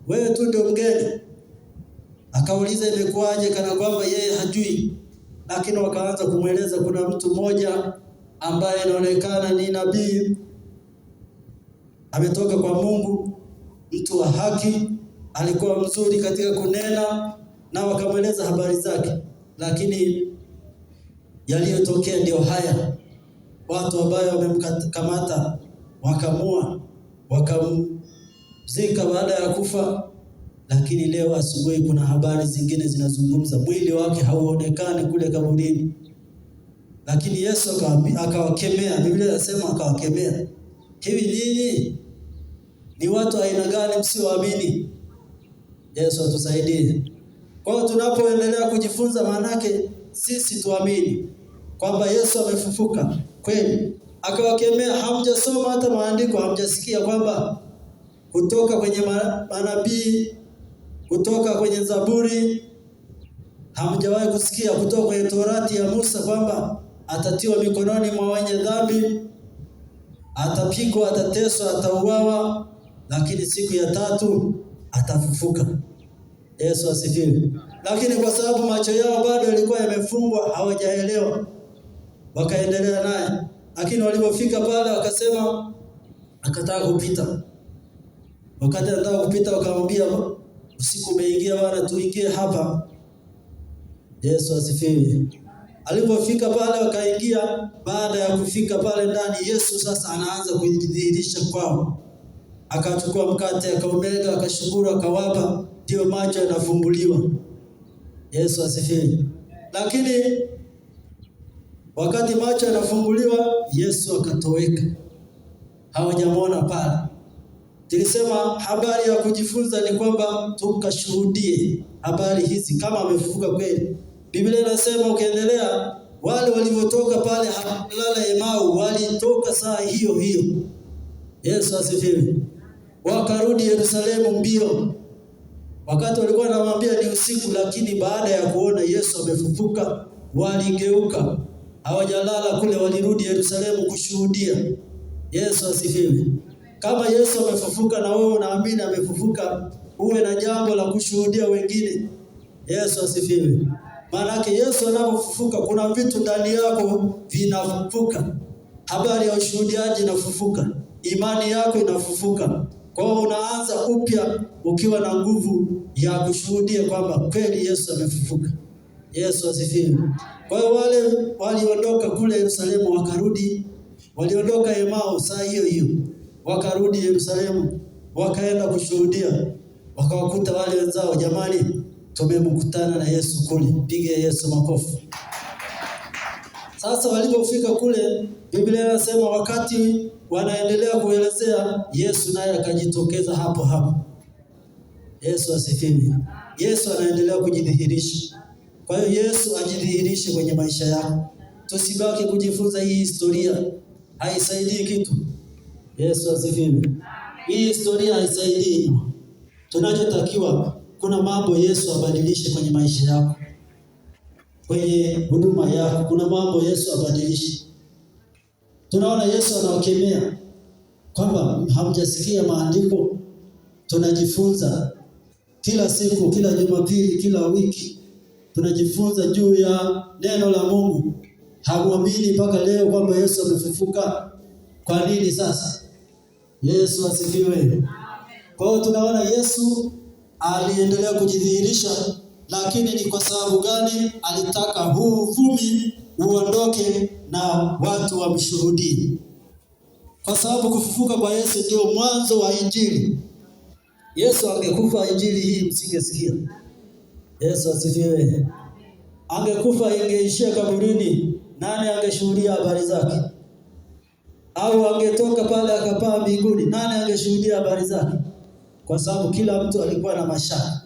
wewe tu ndio mgeni. Akauliza imekuwaje, kana kwamba yeye hajui. Lakini wakaanza kumweleza kuna mtu mmoja ambaye inaonekana ni nabii, ametoka kwa Mungu, mtu wa haki, alikuwa mzuri katika kunena, na wakamweleza habari zake. Lakini yaliyotokea ndio haya. Watu ambao wamemkamata wakamua, wakamzika baada ya kufa. Lakini leo asubuhi kuna habari zingine zinazungumza mwili wake hauonekani kule kaburini. Lakini Yesu akawakemea. Biblia inasema akawakemea. Hivi ninyi ni watu aina gani msioamini? Yesu atusaidie. Kwa hiyo tunapoendelea kujifunza, manake sisi tuamini kwamba Yesu amefufuka kweli. Akawakemea, hamjasoma hata maandiko, hamjasikia kwamba kutoka kwenye manabii, kutoka kwenye Zaburi, hamjawahi kusikia kutoka kwenye Torati ya Musa kwamba atatiwa mikononi mwa wenye dhambi, atapigwa, atateswa, atauawa, lakini siku ya tatu atafufuka. Yesu asifiwe. Lakini kwa sababu macho yao bado yalikuwa yamefungwa, hawajaelewa, wakaendelea naye. Lakini walipofika pale wakasema, akataka kupita. Wakati anataka kupita wakamwambia, usiku umeingia bwana, tuingie hapa. Yesu asifiwe. Alipofika pale wakaingia. Baada ya kufika pale ndani, Yesu sasa anaanza kujidhihirisha kwao. Akachukua mkate, akaumega, akashukuru, akawapa, ndio macho yanafumbuliwa. Yesu asifiwe. Lakini wakati macho yanafumbuliwa, Yesu akatoweka. Hawajamwona pale. Tulisema habari ya kujifunza ni kwamba tukashuhudie habari hizi kama amefufuka kweli. Biblia inasema ukiendelea, wale walivyotoka pale hawakulala Emau, walitoka saa hiyo hiyo. Yesu asifiwe. Wakarudi Yerusalemu mbio. Wakati walikuwa wanamwambia ni usiku, lakini baada ya kuona Yesu amefufuka, waligeuka. Hawajalala kule, walirudi Yerusalemu kushuhudia. Yesu asifiwe. Kama Yesu amefufuka na wewe unaamini amefufuka, uwe na jambo la kushuhudia wengine. Yesu asifiwe. Maana Yesu anapofufuka kuna vitu ndani yako vinafufuka. Habari ya ushuhudiaji inafufuka. Imani yako inafufuka. Kwa hiyo unaanza upya ukiwa na nguvu ya kushuhudia kwamba kweli Yesu amefufuka. Yesu asifiwe. Kwa hiyo wale waliondoka kule Yerusalemu wakarudi, waliondoka Emau saa hiyo hiyo. Wakarudi Yerusalemu, wakaenda kushuhudia. Wakawakuta wale wenzao, jamani, tumemkutana na Yesu kule. Pige Yesu makofi. Sasa walipofika kule, Biblia inasema wakati wanaendelea kuelezea, Yesu naye akajitokeza hapo hapo. Yesu asifiwe. Yesu anaendelea kujidhihirisha. Kwa hiyo Yesu ajidhihirishe kwenye maisha yako. Tusibaki kujifunza hii historia, haisaidii kitu. Yesu asifiwe. Hii historia haisaidii. Tunachotakiwa, kuna mambo Yesu abadilishe kwenye maisha yako, kwenye huduma yako. Kuna mambo Yesu abadilishe. Tunaona Yesu anawakemea kwamba hamjasikia maandiko. Tunajifunza kila siku, kila Jumapili, kila wiki tunajifunza juu ya neno la Mungu. Hamuamini mpaka leo kwamba Yesu amefufuka. Kwa nini sasa? Yesu asifiwe. Kwa hiyo tunaona Yesu aliendelea kujidhihirisha, lakini ni kwa sababu gani? Alitaka huu uvumi uondoke na watu wamshuhudie. Kwa sababu kufufuka kwa Yesu ndio mwanzo wa Injili. Yesu angekufa Injili hii msingesikia. Yesu asifiwe. Angekufa ingeishia kaburini, nani angeshuhudia habari zake? Au angetoka pale akapaa mbinguni, nani angeshuhudia habari zake? Kwa sababu kila mtu alikuwa na mashaka.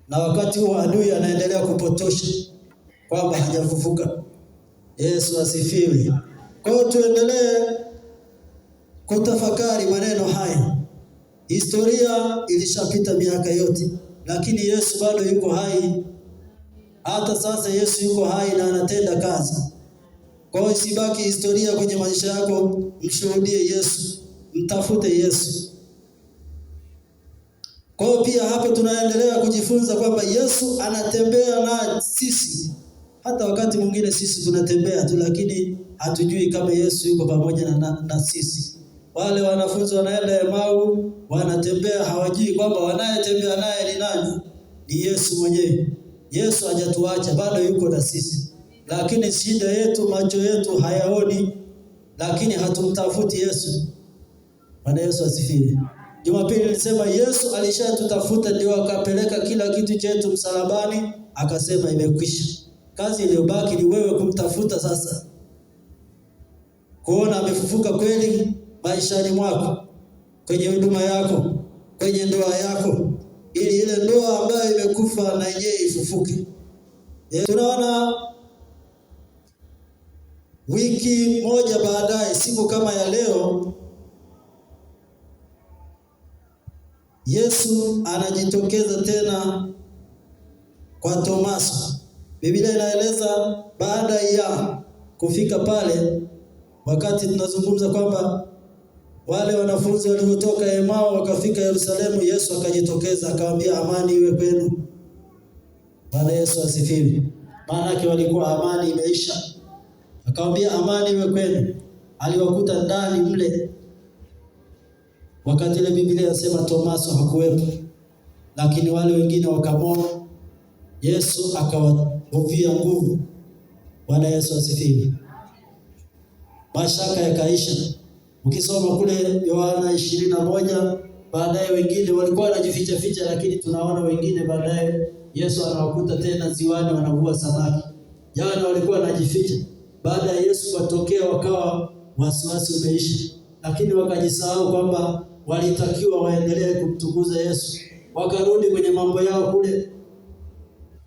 Na wakati huo adui anaendelea kupotosha kwamba hajafufuka. Yesu asifiwe. Kwa hiyo tuendelee kutafakari maneno haya. Historia ilishapita miaka yote, lakini Yesu bado yuko hai. Hata sasa Yesu yuko hai na anatenda kazi. Kwa hiyo isibaki historia kwenye maisha yako, mshuhudie Yesu, mtafute Yesu. Kwa hiyo pia hapo tunaendelea kujifunza kwamba Yesu anatembea na sisi. Hata wakati mwingine sisi tunatembea tu, lakini hatujui kama Yesu yuko pamoja na sisi. Wale wanafunzi wanaenda Emau, wanatembea, hawajui kwamba wanayetembea naye ni nani? Ni Yesu mwenyewe. Yesu hajatuacha, bado yuko na sisi. Lakini shida yetu, macho yetu hayaoni, lakini hatumtafuti Yesu. Bwana Yesu asifiwe. Jumapili nilisema Yesu alishatutafuta, ndio akapeleka kila kitu chetu msalabani, akasema imekwisha. Kazi iliyobaki ni wewe kumtafuta sasa. Kuona amefufuka kweli maishani mwako, kwenye huduma yako, kwenye ndoa yako, ili ile ndoa ambayo imekufa na yenyewe ifufuke. Tunaona wiki moja baadaye, siku kama ya leo, Yesu anajitokeza tena kwa Tomaso. Biblia inaeleza baada ya kufika pale, wakati tunazungumza kwamba wale wanafunzi waliotoka Emau wakafika Yerusalemu, Yesu akajitokeza akamwambia amani iwe kwenu. Bwana Yesu asifiwe. Maana yake walikuwa amani imeisha. Akamwambia amani iwe kwenu. Aliwakuta ndani mle. Wakati ile Biblia inasema Tomaso hakuwepo, lakini wale wengine wakamwona. Yesu akawaovia nguvu. Bwana Yesu asifiwe. Mashaka yakaisha. Ukisoma kule Yohana 21, baadaye wengine walikuwa wanajificha ficha, lakini tunaona wengine baadaye Yesu anawakuta tena ziwani wanavua samaki. Jana walikuwa wanajificha. Baada ya Yesu kutokea wakawa wasiwasi umeisha, lakini wakajisahau kwamba walitakiwa waendelee kumtukuza Yesu. Wakarudi kwenye mambo yao kule,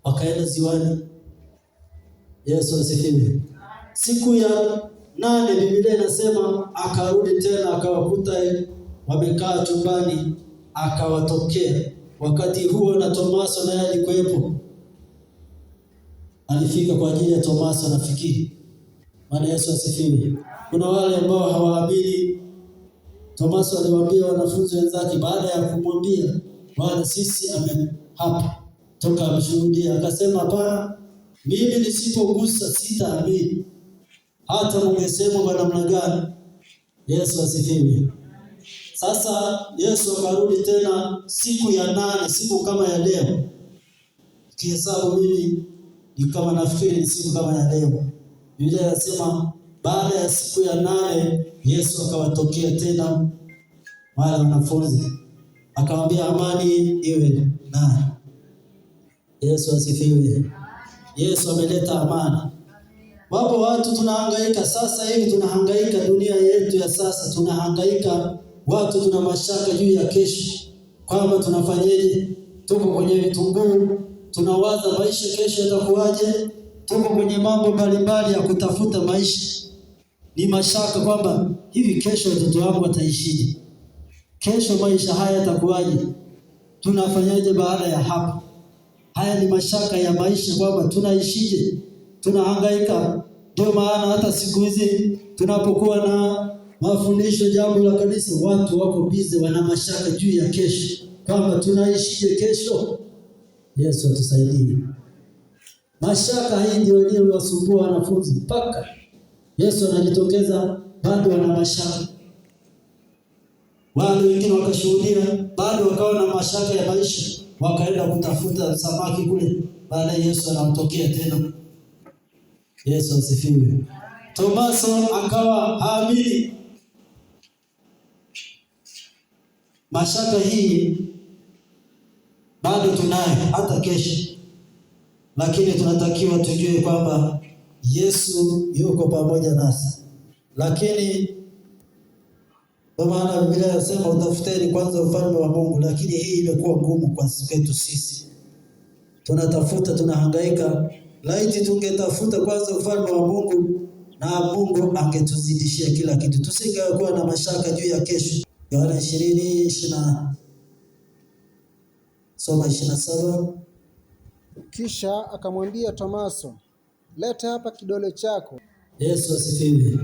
wakaenda ziwani. Yesu asifiwe. Siku ya 8 Biblia inasema akarudi tena akawakuta wamekaa chumbani, akawatokea. Wakati huo na Tomaso naye alikuwepo. Alifika kwa ajili ya Tomaso nafikiri. Bwana Yesu asifiwe. Kuna wale ambao hawaamini. Tomaso aliwaambia wanafunzi wenzake baada ya kumwambia Bwana sisi hapa toka amshuhudia, akasema hapana, mimi nisipogusa sitaamini hata mungesema kwa namna gani. Yesu asifiwe. Sasa Yesu akarudi tena siku ya 8, siku kama ya leo. Kihesabu mimi ni kama nafikiri ni siku kama ya leo. Biblia inasema baada ya siku ya 8 Yesu akawatokea tena wale wanafunzi. Akamwambia amani iwe nanyi. Yesu asifiwe. Yesu ameleta amani. Wapo watu tunahangaika sasa hivi, tunahangaika dunia yetu ya sasa, tunahangaika watu, tuna mashaka juu ya kesho, kwamba tunafanyeje. Tuko kwenye vitunguu, tunawaza maisha kesho yatakuwaje. Tuko kwenye mambo mbalimbali ya kutafuta maisha. Ni mashaka kwamba hivi kesho watoto wangu wataishije? Kesho maisha haya yatakuwaje? Tunafanyaje baada ya hapo? Haya ni mashaka ya maisha kwamba tunaishije? Tunahangaika. Ndio maana hata siku hizi tunapokuwa na mafundisho jambo la kanisa, watu wako busy, wana mashaka juu ya kesho, kwamba tunaishije kesho. Yesu atusaidie. Mashaka hii ndio iliyowasumbua wanafunzi mpaka Yesu anajitokeza, bado wana mashaka. Wale wengine wakashuhudia, bado wakawa na mashaka ya maisha, wakaenda kutafuta samaki kule. Baada Yesu anamtokea tena. Yesu asifiwe. Tomaso akawa haamini. Mashaka hii bado tunayo hata kesho, lakini tunatakiwa tujue kwamba Yesu yuko pamoja nasi. Lakini kwa maana Biblia inasema utafuteni kwanza ufalme wa Mungu, lakini hii imekuwa ngumu kwa kwetu sisi. Tunatafuta, tunahangaika. Laiti tungetafuta kwanza ufalme wa Mungu, na Mungu angetuzidishia kila kitu. Tusingekuwa na mashaka juu ya kesho. Yohana 20:20. Soma 27. Kisha akamwambia Tomaso, leta hapa kidole chako. Yesu asifiwe.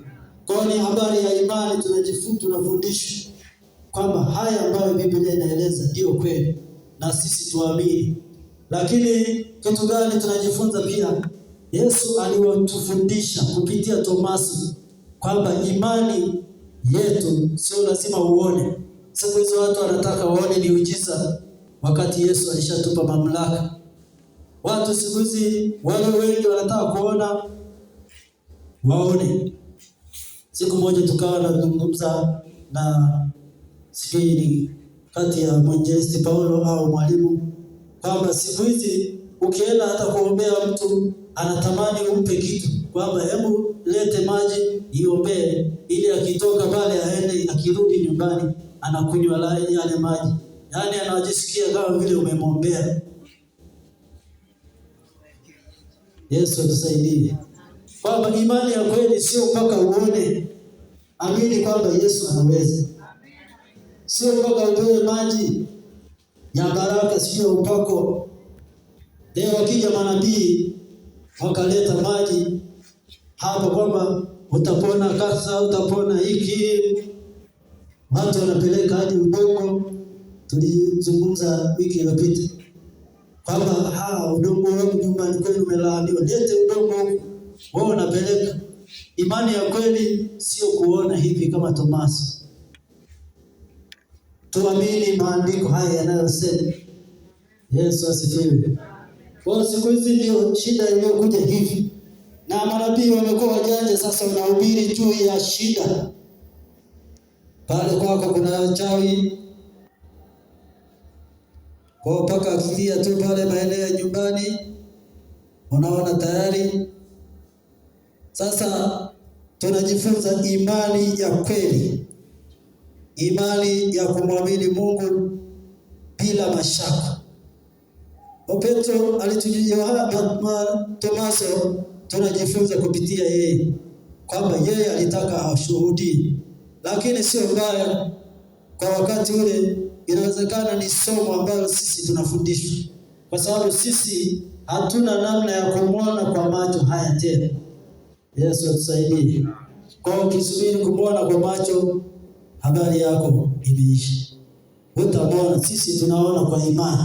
Kwa ni habari ya imani tunafundishwa kwamba haya ambayo Biblia inaeleza ndio kweli. na sisi tuamini. Lakini kitu gani tunajifunza pia? Yesu aliwatufundisha kupitia Tomaso kwamba imani yetu sio lazima uone. Siku hizo watu wanataka waone miujiza, wakati Yesu alishatupa mamlaka. Watu siku hizi wale wengi wanataka kuona waone. Siku moja tukawa nazungumza na sijui kati ya mwinjilisti Paulo au mwalimu kwamba siku hizi ukienda hata kuombea mtu anatamani umpe kitu, kwamba hebu lete maji niombee, ili akitoka pale aende, akirudi nyumbani anakunywa yale maji. Yaani anajisikia kama vile umemwombea. Yesu atusaidie. Kwamba imani ya kweli sio mpaka uone. Amini kwamba Yesu anaweza. Sio mpaka upewe maji ya baraka, sio upako. Leo wakija manabii wakaleta maji hapa kwamba utapona kansa, utapona hiki. Watu wanapeleka hadi udongo. Tulizungumza wiki iliyopita kwamba udongo wangu nyumbani kwenu umelaaniwa, lete udongo wao unapeleka. Imani ya kweli sio kuona hivi kama Tomaso. Tuamini maandiko haya yanayosema. Yesu asifiwe. Kwa siku hizi ndio shida iliyokuja hivi. Na manabii wamekuwa wajanja sasa, wanahubiri juu ya shida. Pale kwako kuna chawi, kwa mpaka akilia tu pale maeneo ya nyumbani, unaona tayari. Sasa tunajifunza imani ya kweli, imani ya kumwamini Mungu bila mashaka. Petro Tomaso tunajifunza kupitia yeye kwamba yeye alitaka ashuhudie, lakini sio mbaya. Kwa wakati ule inawezekana ni somo ambalo sisi tunafundishwa, kwa sababu sisi hatuna namna ya kumwona kwa macho haya tena. Yesu atusaidie. Kwa ukisubiri kumwona kwa macho, habari yako imeisha. Utamwona, sisi tunaona kwa imani.